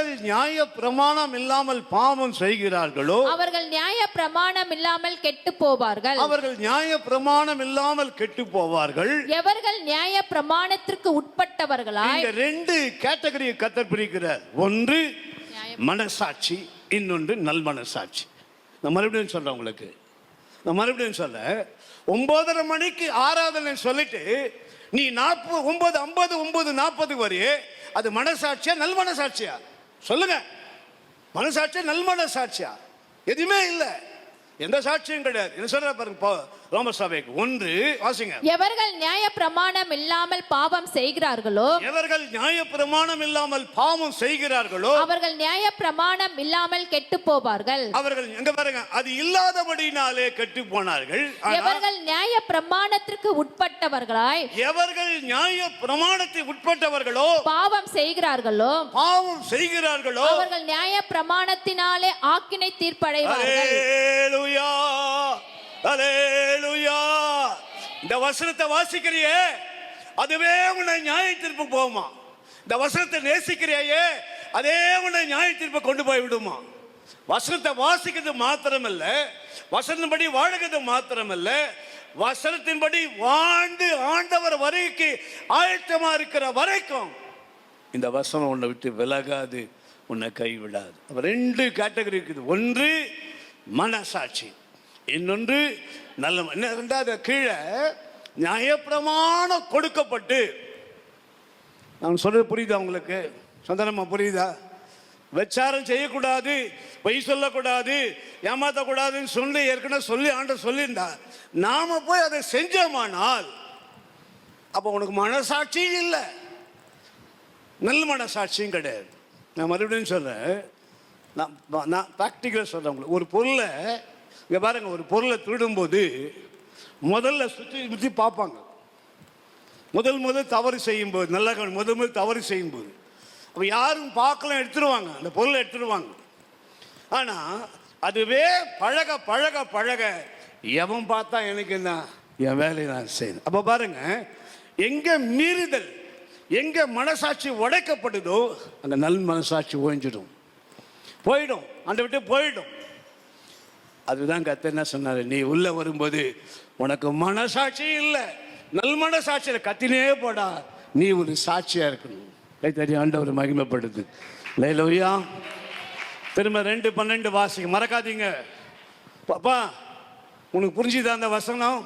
எவர்கள் நியாய பிரமாணம் இல்லாமல் பாவம் செய்கிறார்களோ அவர்கள் நியாய பிரமாணம் இல்லாமல் கெட்டு போவார்கள். அவர்கள் நியாய பிரமாணம் இல்லாமல் கெட்டு போவார்கள். எவர்கள் நியாய பிரமாணத்திற்கு உட்பட்டவர்களாய். இந்த ரெண்டு கேட்டகரியை கர்த்தர் பிரிக்கிறார். ஒன்று மனசாட்சி, இன்னொன்று நல் மனசாட்சி. நான் மறுபடியும் சொல்றேன் உங்களுக்கு. நான் மறுபடியும் சொல்ல 9:30 மணிக்கு ஆராதனை சொல்லிட்டு நீ 9:50 9:40 வரையே அது மனசாட்சியா நல் மனசாட்சியா சொல்லுங்க? மனசாட்சியா நல் மனசாட்சியா? எதுவுமே இல்லை, எந்த சாட்சியும் கிடையாது. என்ன சொல்ற பாருங்க ரோமசபைக்கு. ஒன்று வாசிங்க. எவர்கள் நியாய பிரமாணம் இல்லாமல் பாவம் செய்கிறார்களோ எவர்கள் நியாய பிரமாணம் இல்லாமல் பாவம் செய்கிறார்களோ அவர்கள் நியாய பிரமாணம் இல்லாமல் கெட்டு போவார்கள். அவர்கள் எங்க பாருங்க, அது இல்லாதபடினாலே கெட்டு போனார்கள். எவர்கள் நியாய பிரமாணத்திற்கு உட்பட்டவர்களாய். எவர்கள் நியாய பிரமாணத்தை உட்பட்டவர்களோ பாவம் செய்கிறார்களோ அவர்கள் நியாய பிரமாணத்தினாலே ஆக்கினை தீர்ப்படைவார்கள். அல்லேலூயா, அல்லேலூயா. இந்த வசனத்தை வாசிக்கிறியே, அதுவே உன்னை நியாய தீர்ப்பு போகுமா? இந்த வசனத்தை நேசிக்கிறியே, அதே உன்னை நியாய தீர்ப்பு கொண்டு போய் விடுமா? வசனத்தை வாசிக்கிறது மாத்திரமல்ல, வசனத்தின்படி வாழுகிறது மாத்திரமல்ல, வசனத்தின்படி வாழ்ந்து ஆண்டவர் வரைக்கும் ஆயத்தமா இருக்கிற வரைக்கும் இந்த வசனம் உன்னை விட்டு விலகாது, உன்னை கைவிடாது. அப்ப ரெண்டு கேட்டகரி இருக்குது. ஒன்று மனசாட்சி, இன்னொன்று நல்ல. ரெண்டாவது கீழே நியாயப்பிரமாணம் கொடுக்கப்பட்டு, நான் சொல்றது புரியுதா உங்களுக்கு? சந்தனமா புரியுதா? விசாரம் செய்யக்கூடாது, பொய் சொல்லக்கூடாது, ஏமாற்றக்கூடாதுன்னு சொல்லி ஏற்கனவே சொல்லி ஆண்டவர் சொல்லியிருந்தா, நாம போய் அதை செஞ்சோமானால் அப்போ உனக்கு மனசாட்சியும் இல்லை, நல்ல மனசாட்சியும் கிடையாது. நான் மறுபடியும் சொல்றேன், நான் ப்ராக்டிக்கலாக சொல்றேன் உங்களுக்கு. ஒரு பொருளை இங்கே பாருங்க, ஒரு பொருளை திருடும்போது முதல்ல சுற்றி பார்ப்பாங்க. முதல் தவறு செய்யும்போது, நல்ல முதல் தவறு செய்யும்போது அப்போ யாரும் பார்க்கலாம், எடுத்துருவாங்க, அந்த பொருளை எடுத்துருவாங்க. ஆனால் அதுவே பழக பழக பழக எவன் பார்த்தா எனக்கு என்ன, என் வேலையை நான் செய்யணும். அப்போ பாருங்க, எங்கே மீறுதல், எங்கே மனசாட்சி உடைக்கப்படுதோ அங்கே நல் மனசாட்சி ஓய்ஞ்சிடும், போயிடும், அந்த விட்டு போயிடும். அதுதான் கர்த்தர் என்ன சொன்னார், நீ உள்ள வரும்போது உனக்கு மனசாட்சி இல்லை, நல் மனசாட்சியில் கத்தினே போடா, நீ ஒரு சாட்சியா இருக்கணும். ஆண்டவர் மகிமைப்படுது. அல்லேலூயா. திரும்ப 2:12 வாசிங்க, மறக்காதீங்க. பாப்பா உனக்கு புரிஞ்சுதா அந்த வசனம்?